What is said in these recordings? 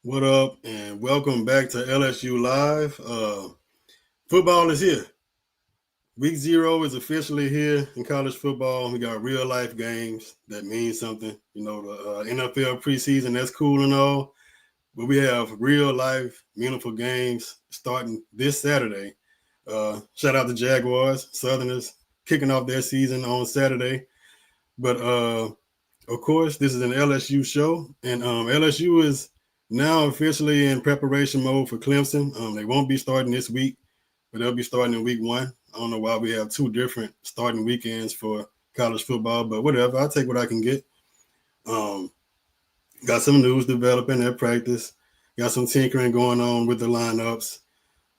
What up, and welcome back to LSU Live. Football is here. Week 0 is officially here in college football. We got real life games that mean something. The NFL preseason, that's cool and all, but we have real life, meaningful games starting this Saturday. Shout out to Jaguars, Southerners, kicking off their season on Saturday. But of course, this is an LSU show, and LSU is now officially in preparation mode for Clemson. They won't be starting this week, but they'll be starting in week 1. I don't know why we have 2 different starting weekends for college football, but whatever. I'll take what I can get. Um, got some news developing at practice. Got some tinkering going on with the lineups.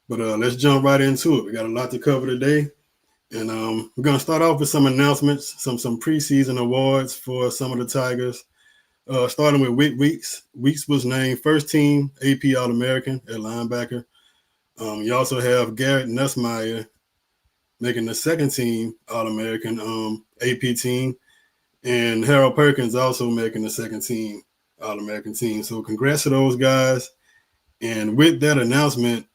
But let's jump right into it. We got a lot to cover today. And we're going to start off with some announcements, some preseason awards for some of the Tigers. Starting with Weeks. Weeks was named first team AP All-American at linebacker. You also have Garrett Nussmeier making the second team All-American AP team. And Harold Perkins also making the second team All-American team. So congrats to those guys. And with that announcement,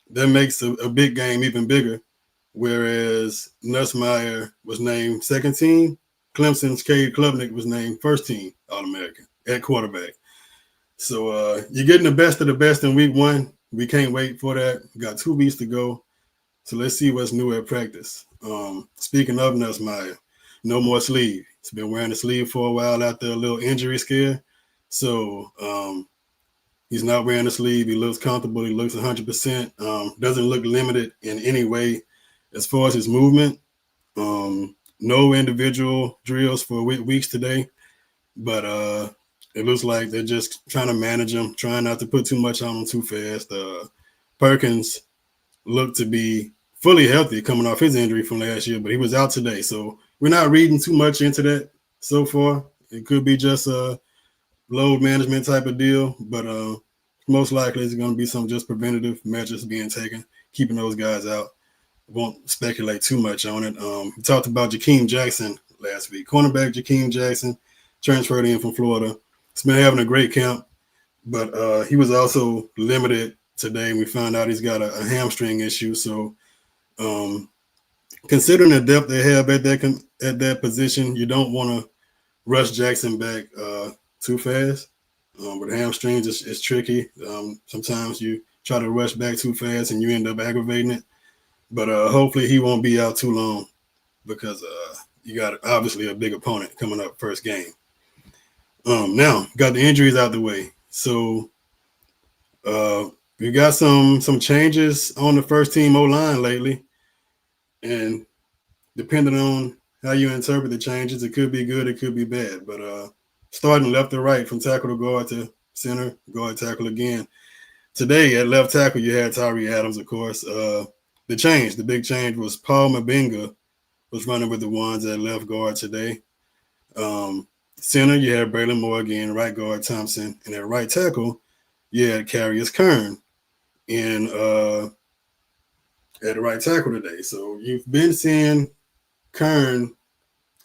that makes a big game even bigger. Whereas Nussmeier was named second team, Clemson's Cade Klubnik was named first team All-American at quarterback. So you're getting the best of the best in week 1. We can't wait for that. We got 2 weeks to go. So let's see what's new at practice. Speaking of Nussmeier, no more sleeve. He's been wearing the sleeve for a while after a little injury scare. So he's not wearing the sleeve. He looks comfortable. He looks 100%. Doesn't look limited in any way. As far as his movement, no individual drills for weeks today, but it looks like they're just trying to manage him, trying not to put too much on him too fast. Perkins looked to be fully healthy coming off his injury from last year, but he was out today. So we're not reading too much into that so far. It could be just a load management type of deal, but most likely it's going to be some just preventative measures being taken, keeping those guys out. Won't speculate too much on it. We talked about Jakeem Jackson last week. Cornerback Jakeem Jackson transferred in from Florida. He's been having a great camp, but he was also limited today. We found out he's got a hamstring issue. So considering the depth they have at that position, you don't want to rush Jackson back too fast. With hamstrings, it's tricky. Sometimes you try to rush back too fast and you end up aggravating it. But hopefully he won't be out too long because you got obviously a big opponent coming up first game. Now, got the injuries out the way. So we got some changes on the first team O-line lately. And depending on how you interpret the changes, it could be good, it could be bad. But starting left to right from tackle to guard to center, guard tackle again. Today at left tackle, you had Tyree Adams, of course. The big change was Paul Mabinga was running with the ones at left guard today. Center, you had Braylon Moore again, right guard Thompson, and at right tackle, you had Carius Kern at the right tackle today. So you've been seeing Kern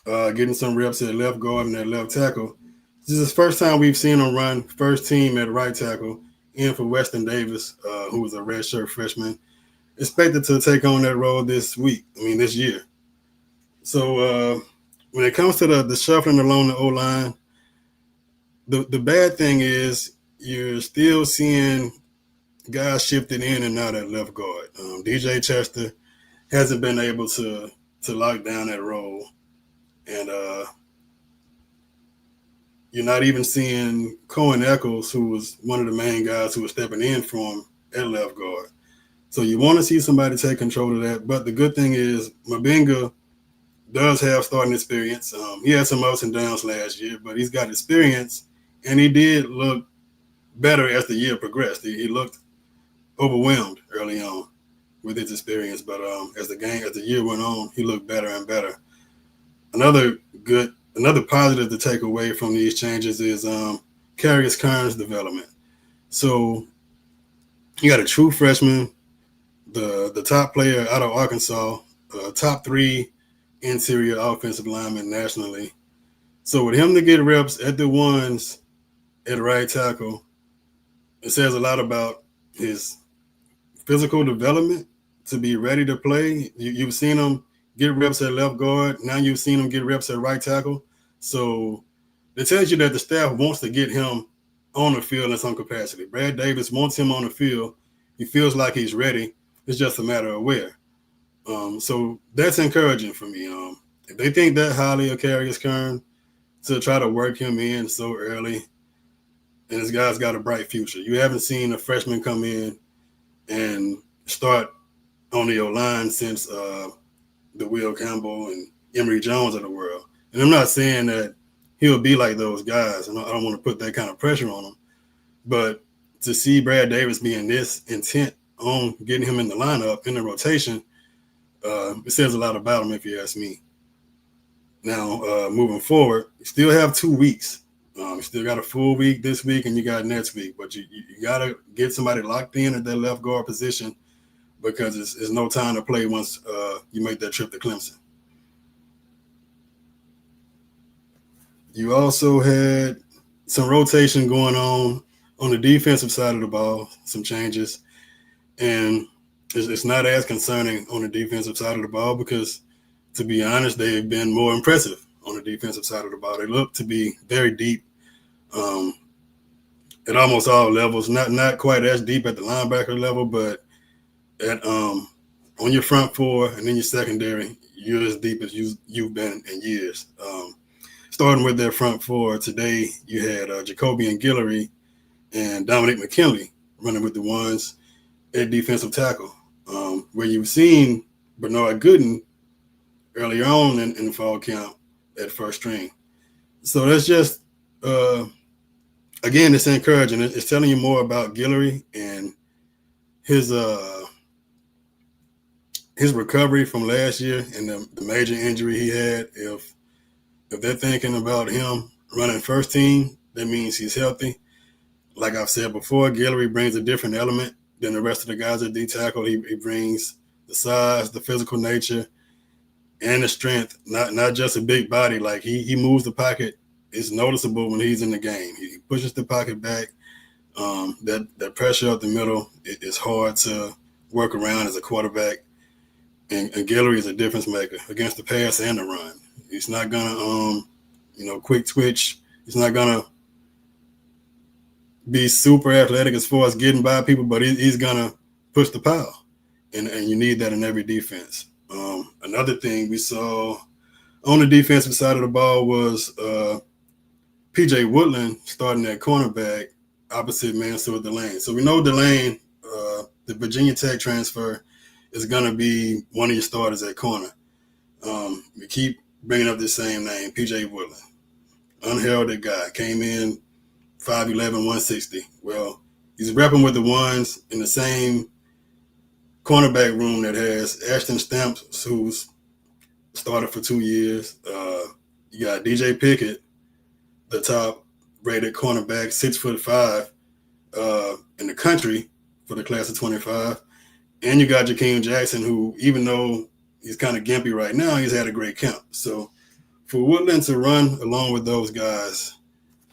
getting some reps at left guard and at left tackle. This is the first time we've seen him run first team at right tackle in for Weston Davis, who was a redshirt freshman. Expected to take on that role this year. So when it comes to the shuffling along the O-line, the bad thing is you're still seeing guys shifting in and out at left guard. DJ Chester hasn't been able to lock down that role. And you're not even seeing Cohen Eccles, who was one of the main guys who was stepping in for him at left guard. So you want to see somebody take control of that. But the good thing is Mabinga does have starting experience. He had some ups and downs last year, but he's got experience, and he did look better as the year progressed. He looked overwhelmed early on with his experience, but as the year went on, he looked better and better. Another positive to take away from these changes is Carius Kern's development. So you got a true freshman, the top player out of Arkansas, top 3 interior offensive lineman nationally. So with him to get reps at the ones at right tackle, It says a lot about his physical development to be ready to play. You've seen him get reps at left guard. Now you've seen him get reps at right tackle. So it tells you that the staff wants to get him on the field in some capacity. Brad Davis wants him on the field. He feels like he's ready. It's just a matter of where. So that's encouraging for me. If they think that highly of Carius Kern to try to work him in so early, and this guy's got a bright future. You haven't seen a freshman come in and start on the O-line since the Will Campbell and Emory Jones of the world. And I'm not saying that he'll be like those guys, and I don't want to put that kind of pressure on him. But to see Brad Davis being this intent on getting him in the lineup, in the rotation, it says a lot about him if you ask me. Now, moving forward, you still have 2 weeks. You still got a full week this week and you got next week. But you got to get somebody locked in at that left guard position because it's no time to play once you make that trip to Clemson. You also had some rotation going on the defensive side of the ball, some changes. And it's not as concerning on the defensive side of the ball because, to be honest, they've been more impressive on the defensive side of the ball. They look to be very deep at almost all levels, not quite as deep at the linebacker level, but at on your front four and then your secondary, you're as deep as you've been in years. Starting with their front four, today you had Jacobian Guillory and Dominic McKinley running with the ones at defensive tackle, where you've seen Bernard Gooden earlier on in the fall camp at first string. So that's just, again, it's encouraging. It's telling you more about Guillory and his recovery from last year and the major injury he had. If they're thinking about him running first team, that means he's healthy. Like I've said before, Guillory brings a different element than the rest of the guys at D tackle. He brings the size, the physical nature, and the strength. Not just a big body. Like he moves the pocket. It's noticeable when he's in the game. He pushes the pocket back. That pressure up the middle is hard to work around as a quarterback. And Guillory is a difference maker against the pass and the run. He's not gonna quick twitch. He's not gonna be super athletic as far as getting by people, but he's gonna push the pile, and you need that in every defense. Another thing we saw on the defensive side of the ball was P.J. Woodland starting at cornerback opposite Mansour Delane. So we know Delane, the Virginia Tech transfer, is gonna be one of your starters at corner. We keep bringing up the same name, P.J. Woodland, unheralded guy, came in 5'11", 160. Well, he's repping with the ones in the same cornerback room that has Ashton Stamps, who's started for 2 years. You got DJ Pickett, the top rated cornerback, 6'5" in the country for the class of 25. And you got Jakeem Jackson, who, even though he's kind of gimpy right now, he's had a great camp. So for Woodland to run along with those guys,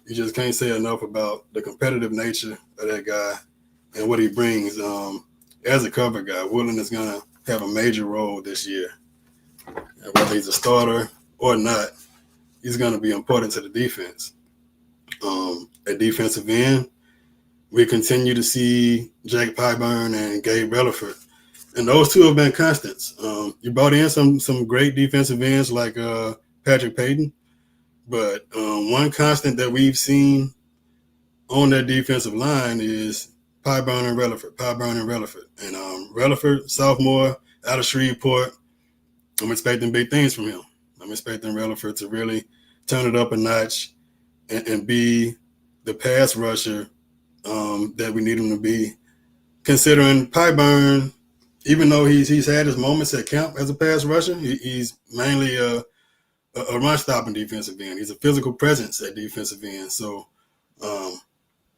you just can't say enough about the competitive nature of that guy and what he brings. As a cover guy, Woodland is going to have a major role this year. And whether he's a starter or not, he's going to be important to the defense. At defensive end, we continue to see Jake Pyburn and Gabe Relaford. And those two have been constants. You brought in some great defensive ends like Patrick Payton, but one constant that we've seen on that defensive line is Pyburn and Relaford. And Relaford, sophomore, out of Shreveport, I'm expecting big things from him. I'm expecting Relaford to really turn it up a notch and be the pass rusher that we need him to be. Considering Pyburn, even though he's had his moments at camp as a pass rusher, he's mainly a run-stopping defensive end. He's a physical presence at defensive end. So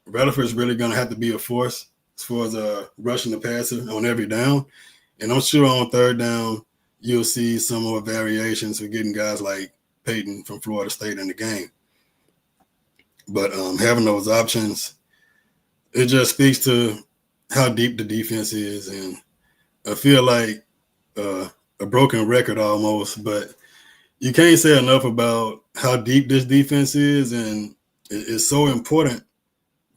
Relaford's really going to have to be a force as far as rushing the passer on every down. And I'm sure on third down, you'll see some more variations for getting guys like Peyton from Florida State in the game. But having those options it just speaks to how deep the defense is, and I feel like a broken record almost, but you can't say enough about how deep this defense is, and it's so important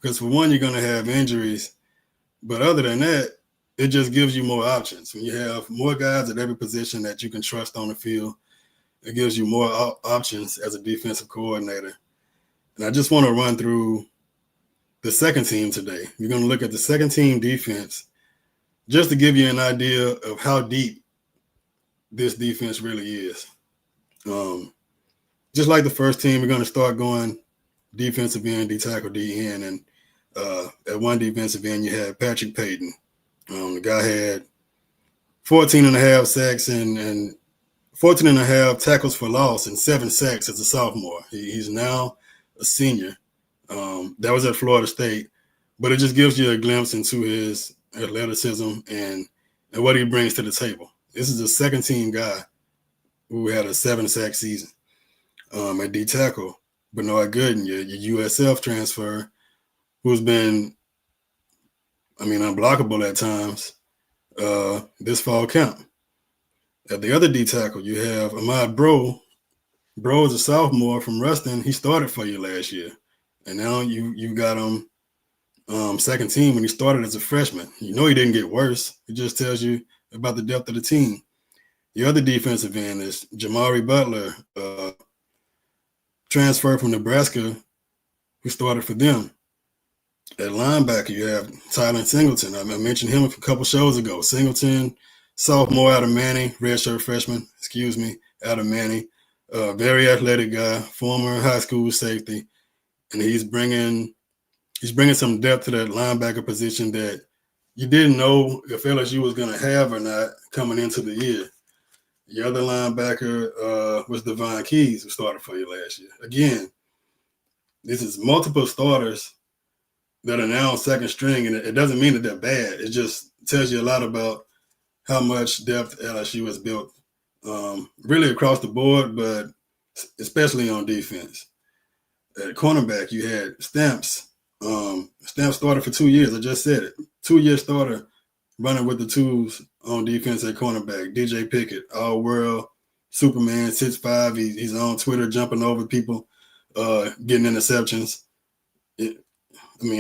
because for one, you're going to have injuries, but other than that, it just gives you more options. When you have more guys at every position that you can trust on the field, it gives you more options as a defensive coordinator. And I just want to run through the second team today. We're going to look at the second team defense just to give you an idea of how deep this defense really is. Just like the first team, we're going to start going defensive end, D tackle, D end, and at one defensive end, you had Patrick Payton. The guy had 14 and a half sacks and 14 and a half tackles for loss and 7 sacks as a sophomore. He's now a senior. That was at Florida State, but it just gives you a glimpse into his athleticism and what he brings to the table. This is a second team guy who had a 7 sack season. At D tackle, Bernard Gooden, your USF transfer, who's been, unblockable at times this fall camp. At the other D tackle, you have Ahmad Bro. Bro is a sophomore from Ruston. He started for you last year, and now you got him second team when he started as a freshman. You know he didn't get worse. It just tells you about the depth of the team. The other defensive end is Jamari Butler, transfer from Nebraska, who started for them. At linebacker, you have Tyler Singleton. I mentioned him a couple shows ago. Singleton, sophomore out of Manny, redshirt freshman, out of Manny. Very athletic guy, former high school safety, and he's bringing some depth to that linebacker position that you didn't know if LSU was going to have or not coming into the year. The other linebacker was Devon Keys, who started for you last year. Again, this is multiple starters that are now on second string, and it doesn't mean that they're bad. It just tells you a lot about how much depth LSU has built, really across the board, but especially on defense. At cornerback, you had Stamps. Stamps started for 2 years. I just said it. 2-year starter running with the twos on defense at cornerback. DJ Pickett, all-world, Superman, 6'5". He's on Twitter jumping over people, getting interceptions.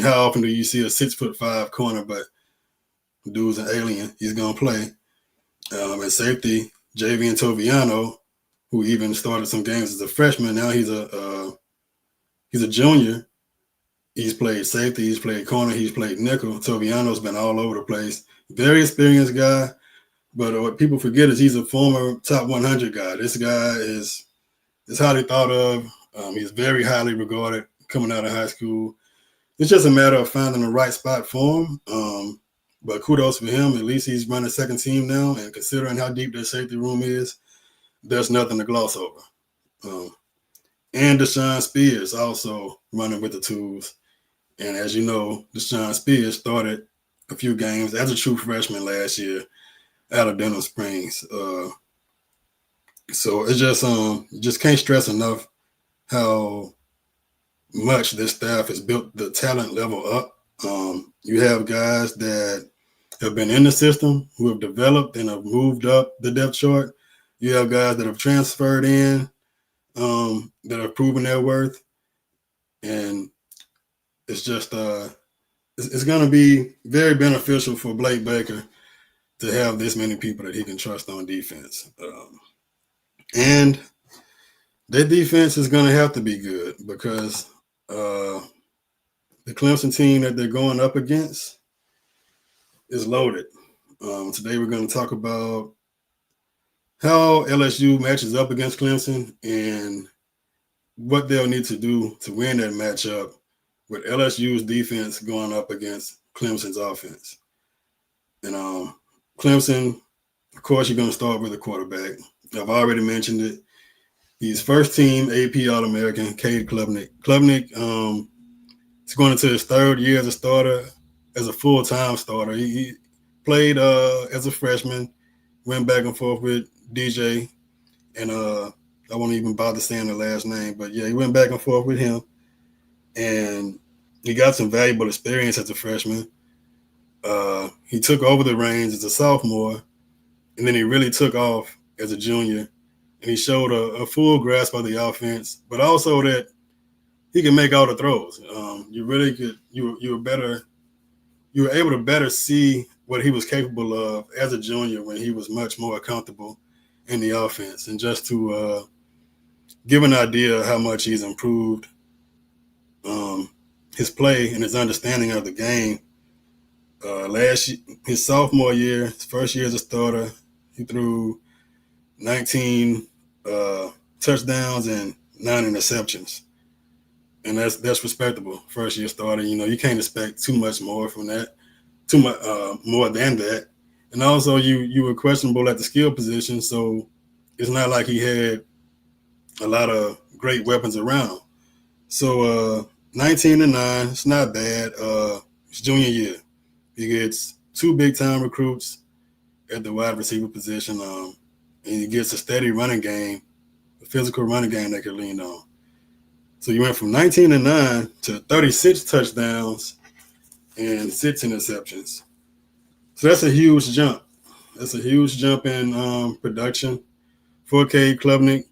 How often do you see a 6'5" corner, but dude's an alien. He's going to play. At safety, Javian Toviano, who even started some games as a freshman. Now he's a junior. He's played safety. He's played corner. He's played nickel. Toviano's been all over the place. Very experienced guy. But what people forget is he's a former top 100 guy. This guy is highly thought of. He's very highly regarded coming out of high school. It's just a matter of finding the right spot for him. But kudos for him. At least he's running second team now. And considering how deep their safety room is, there's nothing to gloss over. And Deshaun Spears also running with the tools. And as you know, Deshaun Spears started a few games as a true freshman last year out of Denham Springs. So it's just can't stress enough how much this staff has built the talent level up. You have guys that have been in the system, who have developed and have moved up the depth chart. You have guys that have transferred in, that have proven their worth. And it's just it's going to be very beneficial for Blake Baker to have this many people that he can trust on defense. And their defense is going to have to be good because the Clemson team that they're going up against is loaded. Today we're going to talk about how LSU matches up against Clemson and what they'll need to do to win that matchup with LSU's defense going up against Clemson's offense. And Clemson, of course, you're going to start with a quarterback. I've already mentioned it. He's first team AP All-American, Cade Klubnik. Klubnik is going into his third year as a starter, as a full-time starter. He played as a freshman, went back and forth with DJ, and I won't even bother saying the last name, but yeah, he went back and forth with him. And He got some valuable experience as a freshman. He took over the reins as a sophomore, and then he really took off as a junior. And he showed a full grasp of the offense, but also that he can make all the throws. You really could. You were better. You were able to better see what he was capable of as a junior when he was much more comfortable in the offense. And just to give an idea of how much he's improved um, his play and his understanding of the game. His sophomore year, his first year as a starter, he threw 19 uh, touchdowns and 9 interceptions, and that's respectable. First year starter, you can't expect too much more from that, too much more than that. And also, you were questionable at the skill position, so it's not like he had a lot of great weapons around. So 19-9, it's not bad. His junior year, he gets 2 big-time recruits at the wide receiver position, and he gets a steady running game, a physical running game that can lean on. So you went from 19-9 to 36 touchdowns and 6 interceptions. So that's a huge jump. That's a huge jump in production for Cade Klubnik.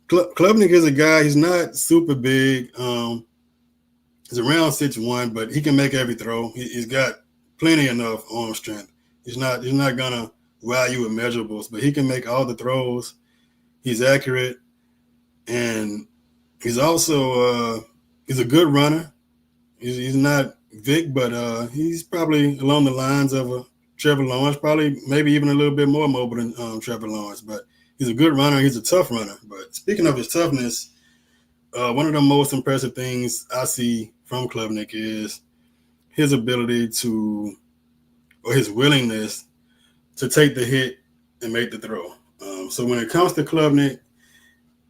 Klubnik is a guy. He's not super big. He's around 6'1", but he can make every throw. He's got plenty enough arm strength. He's not gonna wow you with measurables, but he can make all the throws. He's accurate, and he's also he's a good runner. He's not Vic, but he's probably along the lines of a Trevor Lawrence, probably maybe even a little bit more mobile than Trevor Lawrence. But he's a good runner. He's a tough runner. But speaking of his toughness, one of the most impressive things I see from Klubnik is his ability or his willingness to take the hit and make the throw. So when it comes to Klubnik,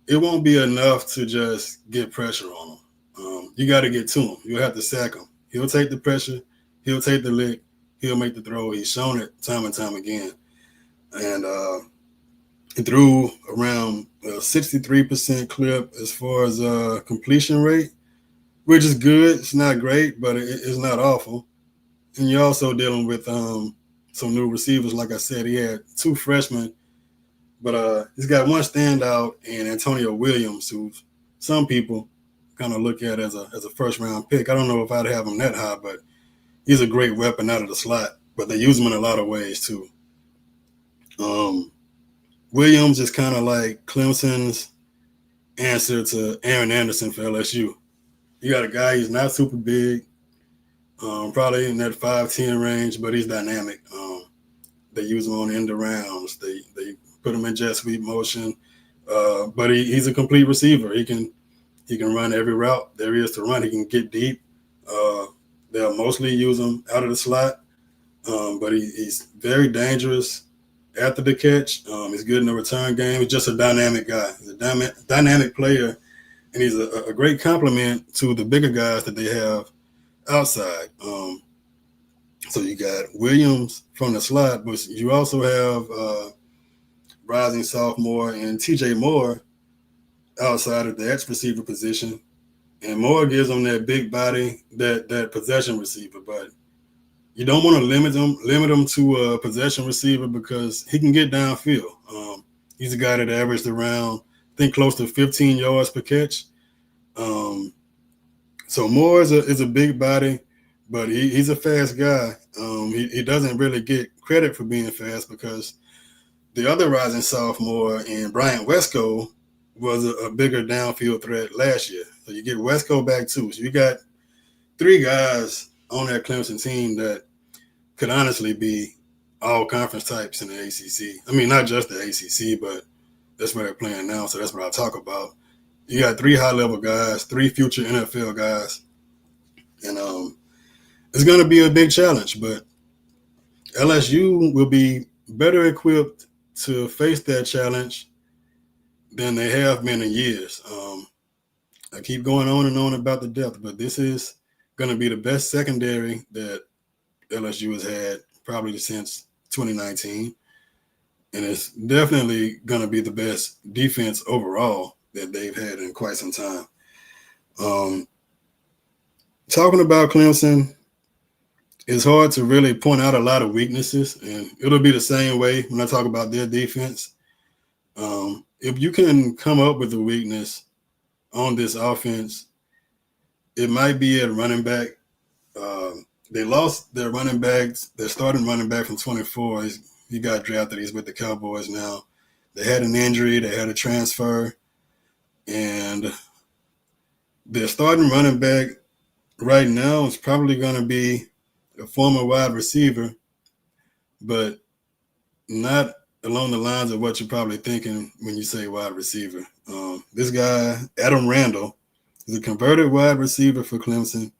it won't be enough to just get pressure on him. You got to get to him. You'll have to sack him. He'll take the pressure. He'll take the lick. He'll make the throw. He's shown it time and time again. And he threw around 63% clip as far as completion rate, which is good. It's not great, but it's not awful. And you're also dealing with some new receivers. Like I said, he had 2 freshmen, but he's got one standout in Antonio Williams, who some people kind of look at as a first-round pick. I don't know if I'd have him that high, but he's a great weapon out of the slot. But they use him in a lot of ways, too. Williams is kind of like Clemson's answer to Aaron Anderson for LSU. You got a guy, he's not super big, probably in that 5'10" range, but he's dynamic. They use him on end arounds. They put him in jet sweep motion, but he's a complete receiver. He can run every route there is to run. He can get deep. They'll mostly use him out of the slot, but he's very dangerous after the catch. He's good in the return game. He's just a dynamic guy. He's a dynamic player, and he's a great complement to the bigger guys that they have outside. So you got Williams from the slot, but you also have rising sophomore and TJ Moore outside of the X receiver position. And Moore gives them that big body, that possession receiver. But you don't want to limit him to a possession receiver because he can get downfield. He's a guy that averaged around, I think, close to 15 yards per catch. So Moore is a big body, but he's a fast guy. He doesn't really get credit for being fast because the other rising sophomore in Bryant Wesco was a bigger downfield threat last year. So you get Wesco back too. So you got 3 guys on that Clemson team that could honestly be all conference types in the ACC. I mean, not just the ACC, but that's where they're playing now. So that's what I talk about. You got 3 high-level guys, 3 future NFL guys. And it's going to be a big challenge, but LSU will be better equipped to face that challenge than they have been in years. I keep going on and on about the depth, but this is going to be the best secondary that LSU has had probably since 2019. And it's definitely going to be the best defense overall that they've had in quite some time. talking about Clemson, it's hard to really point out a lot of weaknesses, and it'll be the same way when I talk about their defense. If you can come up with a weakness on this offense, it might be at running back. They lost their running backs, their starting running back from 24. He got drafted. He's with the Cowboys now. They had an injury. They had a transfer. And their starting running back right now is probably going to be a former wide receiver, but not along the lines of what you're probably thinking when you say wide receiver. This guy, Adam Randall, is a converted wide receiver for Clemson.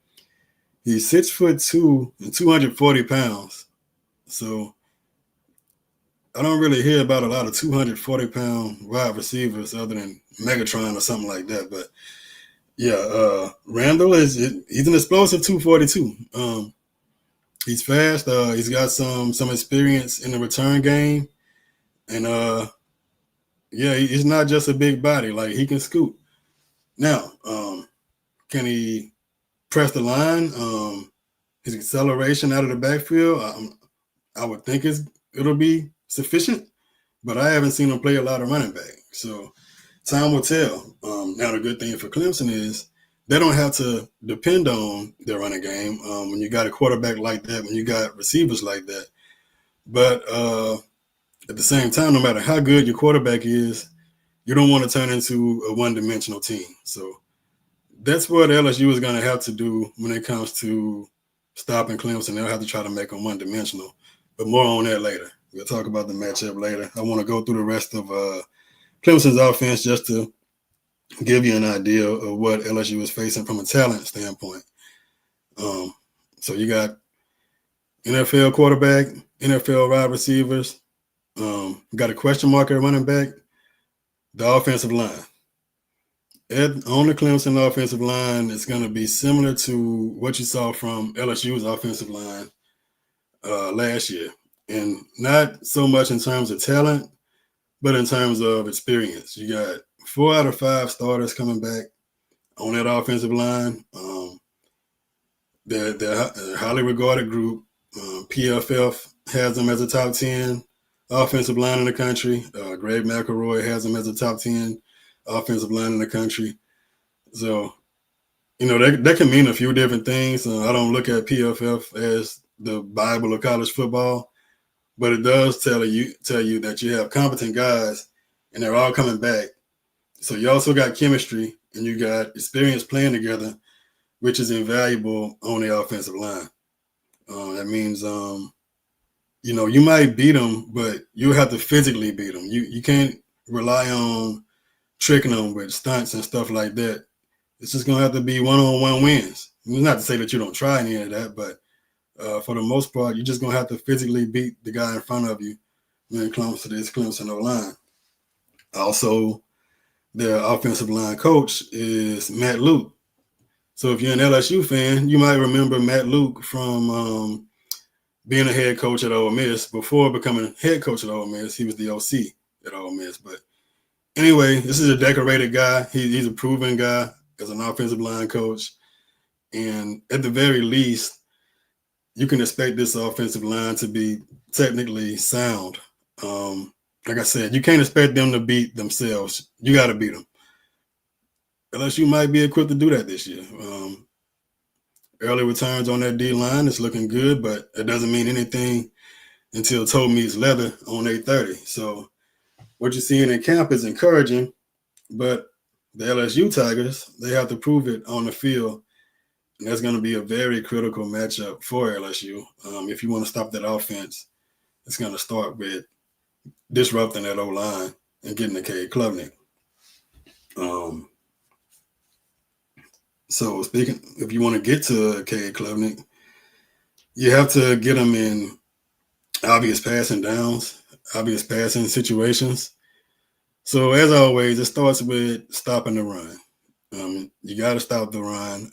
He's 6'2" and 240 pounds. So I don't really hear about a lot of 240-pound wide receivers other than Megatron or something like that. But yeah, Randall he's an explosive 242. He's fast. He's got some experience in the return game, and yeah, he's not just a big body. Like, he can scoot. Now, can he press the line? His acceleration out of the backfield, I would think it'll be sufficient, but I haven't seen him play a lot of running back. So time will tell. Now, the good thing for Clemson is they don't have to depend on their running game when you got a quarterback like that, when you got receivers like that. But at the same time, no matter how good your quarterback is, you don't want to turn into a one-dimensional team. So that's what LSU is going to have to do when it comes to stopping Clemson. They'll have to try to make them one-dimensional. But more on that later. We'll talk about the matchup later. I want to go through the rest of Clemson's offense just to give you an idea of what LSU is facing from a talent standpoint. So you got NFL quarterback, NFL wide receivers. Got a question mark at running back. The offensive line. On the Clemson offensive line, it's going to be similar to what you saw from LSU's offensive line last year. And not so much in terms of talent, but in terms of experience. You got 4 out of 5 starters coming back on that offensive line. They're a highly regarded group. PFF has them as a top 10 offensive line in the country. Greg McElroy has them as a top 10 offensive line in the country. So, that can mean a few different things. I don't look at PFF as the Bible of college football, but it does tell you that you have competent guys and they're all coming back. So you also got chemistry and you got experience playing together, which is invaluable on the offensive line. That means, you might beat them, but you have to physically beat them. You can't rely on tricking them with stunts and stuff like that. It's just going to have to be one-on-one wins. Not to say that you don't try any of that, but for the most part, you're just going to have to physically beat the guy in front of you when it comes to this Clemson O-line. Also, their offensive line coach is Matt Luke. So if you're an LSU fan, you might remember Matt Luke from being a head coach at Ole Miss. Before becoming head coach at Ole Miss, he was the OC at Ole Miss. But anyway, this is a decorated guy. He's a proven guy as an offensive line coach. And at the very least, you can expect this offensive line to be technically sound. Like I said, you can't expect them to beat themselves. You got to beat them. LSU might be equipped to do that this year. Early returns on that D-line is looking good, but it doesn't mean anything until toe meets leather on 8:30. So what you're seeing in camp is encouraging, but the LSU Tigers, they have to prove it on the field. And that's going to be a very critical matchup for LSU. If you want to stop that offense, it's going to start with disrupting that O-line and getting to Cade Klubnik. So if you want to get to Cade Klubnik, you have to get him in obvious passing downs, obvious passing situations. So as always, it starts with stopping the run. You got to stop the run.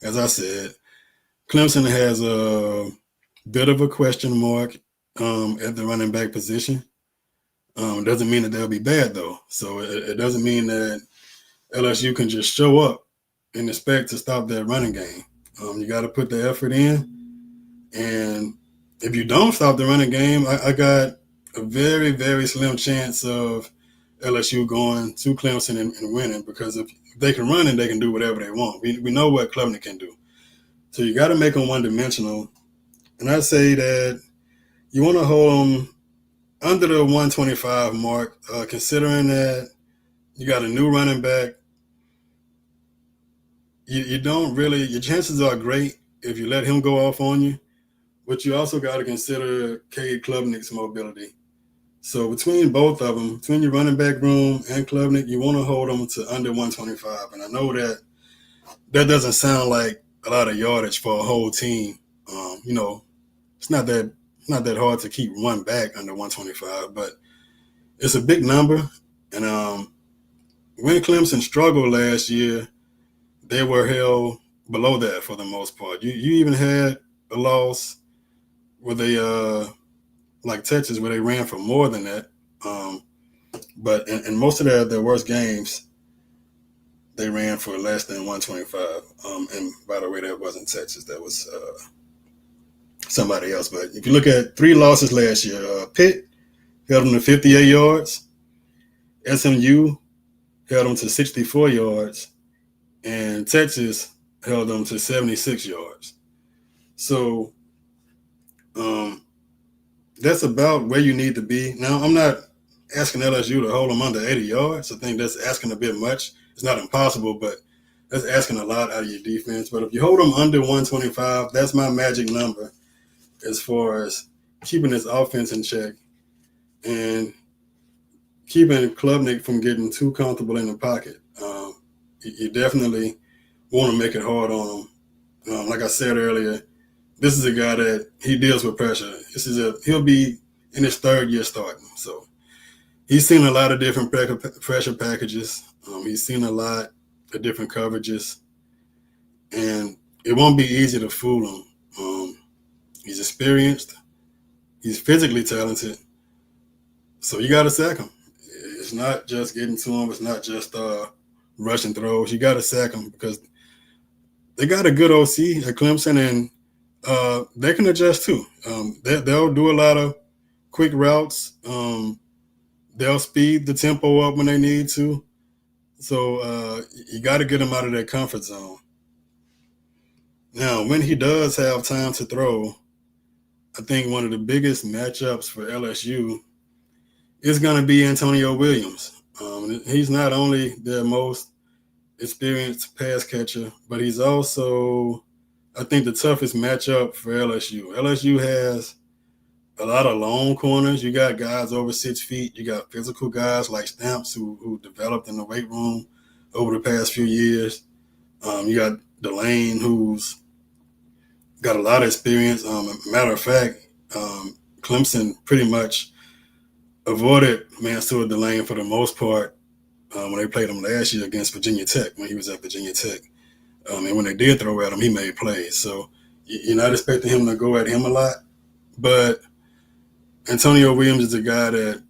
As I said, Clemson has a bit of a question mark at the running back position. Doesn't mean that they'll be bad, though. So it doesn't mean that LSU can just show up and expect to stop that running game. You got to put the effort in. And if you don't stop the running game, I got a very, very slim chance of LSU going to Clemson and winning, because if they can run and they can do whatever they want. We know what Clemson can do. So you got to make them one-dimensional. And I say that you want to hold them under the 125 mark, considering that you got a new running back. You don't really, your chances are great if you let him go off on you, but you also got to consider Cade Klubnik's mobility. So between both of them, between your running back room and Klubnik, you want to hold them to under 125. And I know that doesn't sound like a lot of yardage for a whole team. It's not that hard to keep one back under 125, but it's a big number. And when Clemson struggled last year, they were held below that for the most part. You even had a loss where they like Texas, where they ran for more than that. But in most of their worst games, they ran for less than 125. And by the way, that wasn't Texas. That was somebody else. But if you look at 3 losses last year, Pitt held them to 58 yards. SMU held them to 64 yards. And Texas held them to 76 yards. So that's about where you need to be. Now, I'm not asking LSU to hold them under 80 yards. I think that's asking a bit much. It's not impossible, but that's asking a lot out of your defense. But if you hold them under 125, that's my magic number as far as keeping this offense in check and keeping Klubnik from getting too comfortable in the pocket. You definitely want to make it hard on him. Like I said earlier, this is a guy that he deals with pressure. He'll be in his 3rd year starting. So he's seen a lot of different pressure packages. He's seen a lot of different coverages, and it won't be easy to fool him. He's experienced. He's physically talented. So you got to sack him. It's not just getting to him. It's not just rushing throws. You got to sack him, because they got a good OC at Clemson, and they can adjust too. They'll do a lot of quick routes. They'll speed the tempo up when they need to. So you got to get him out of that comfort zone. Now, when he does have time to throw, I think one of the biggest matchups for LSU is going to be Antonio Williams. He's not only their most experienced pass catcher, but he's also, I think, the toughest matchup for LSU. LSU has a lot of long corners. You got guys over 6 feet. You got physical guys like Stamps who developed in the weight room over the past few years. You got Delane, who's got a lot of experience. Matter of fact, Clemson pretty much avoided Mansour Delane for the most part when they played him last year against Virginia Tech, when he was at Virginia Tech. And when they did throw at him, he made plays. So you're not expecting him to go at him a lot. But Antonio Williams is a guy that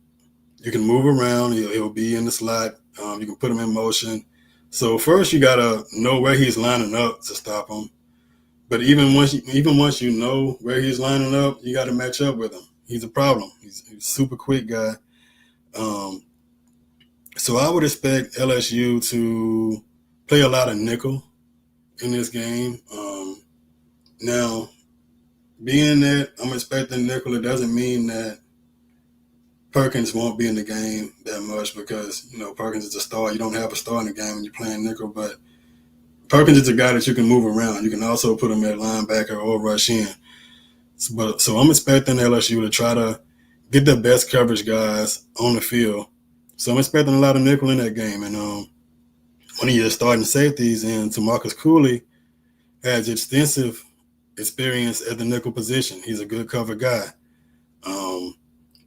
you can move around. He'll be in the slot. You can put him in motion. So first you got to know where he's lining up to stop him. But even once you know where he's lining up, you got to match up with him. He's a problem. He's a super quick guy. So I would expect LSU to play a lot of nickel in this game. Now, being that I'm expecting nickel, it doesn't mean that Perkins won't be in the game that much, because, Perkins is a star. You don't have a star in the game when you're playing nickel, but Perkins is a guy that you can move around. You can also put him at linebacker or rush in. So I'm expecting LSU to try to get the best coverage guys on the field. So I'm expecting a lot of nickel in that game. And one of your starting safeties in Tamarcus Cooley has extensive experience at the nickel position. He's a good cover guy.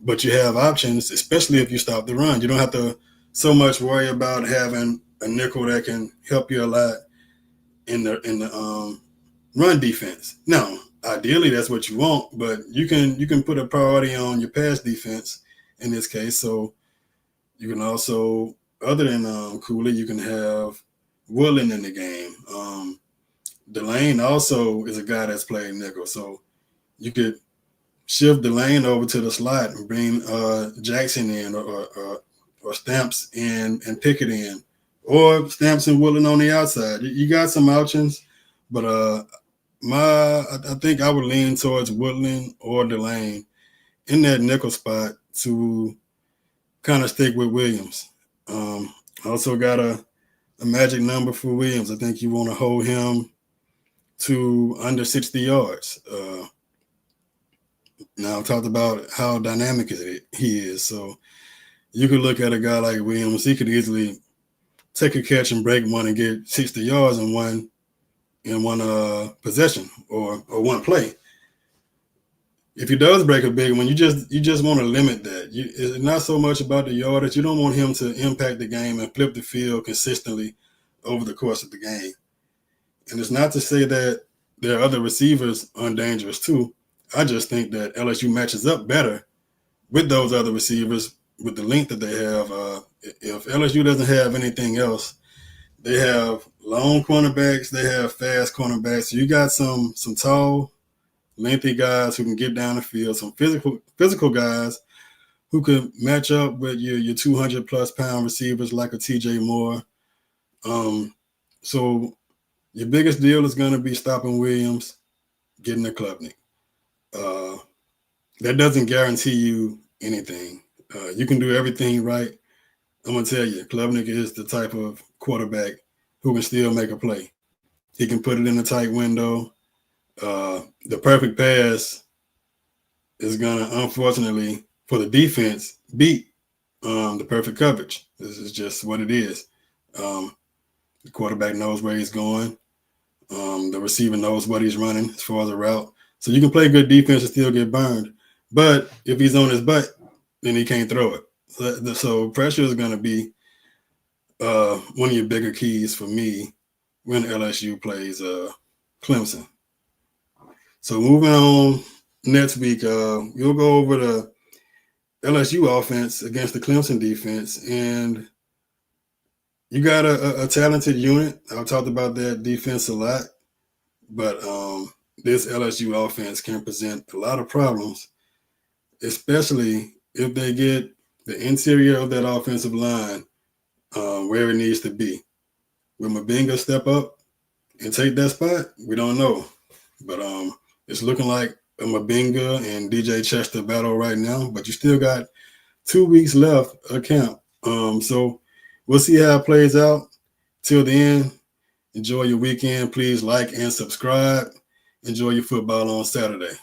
But you have options, especially if you stop the run. You don't have to so much worry about having a nickel that can help you a lot in the run defense. Now, ideally, that's what you want, but you can put a priority on your pass defense in this case. So you can also, other than Cooley, you can have Woolen in the game. Delane also is a guy that's played nickel, so you could shift Delane over to the slot and bring Jackson in, or Stamps in and Pickett in, or Stamps and Woodland on the outside. You got some options, but I think I would lean towards Woodland or Delane in that nickel spot to kind of stick with Williams. Also got a magic number for Williams. I think you want to hold him to under 60 yards. Now I've talked about how dynamic he is. So you could look at a guy like Williams. He could easily take a catch and break one and get 60 yards in one possession or one play. If he does break a big one, you just want to limit that. It's not so much about the yardage. You don't want him to impact the game and flip the field consistently over the course of the game. And it's not to say that there are other receivers aren't dangerous too. I just think that LSU matches up better with those other receivers with the length that they have. If LSU doesn't have anything else, they have long cornerbacks, they have fast cornerbacks. So you got some tall, lengthy guys who can get down the field, some physical guys who can match up with your 200+ pound receivers like a TJ Moore. So your biggest deal is going to be stopping Williams, getting a Klubnik. That doesn't guarantee you anything. You can do everything right. I'm going to tell you, Klubnik is the type of quarterback who can still make a play. He can put it in a tight window. The perfect pass is going to, unfortunately, for the defense, beat the perfect coverage. This is just what it is. The quarterback knows where he's going. The receiver knows what he's running as far as a route. So you can play good defense and still get burned. But if he's on his butt, then he can't throw it. So pressure is going to be one of your bigger keys for me when LSU plays Clemson. So moving on, next week, we'll go over the LSU offense against the Clemson defense. And you got a talented unit. I've talked about that defense a lot. But this LSU offense can present a lot of problems, especially if they get the interior of that offensive line where it needs to be. Will Mabinga step up and take that spot? We don't know. But it's looking like a Mabinga and DJ Chester battle right now. But you still got 2 weeks left of camp. So we'll see how it plays out. Till the end, enjoy your weekend. Please like and subscribe. Enjoy your football on Saturday.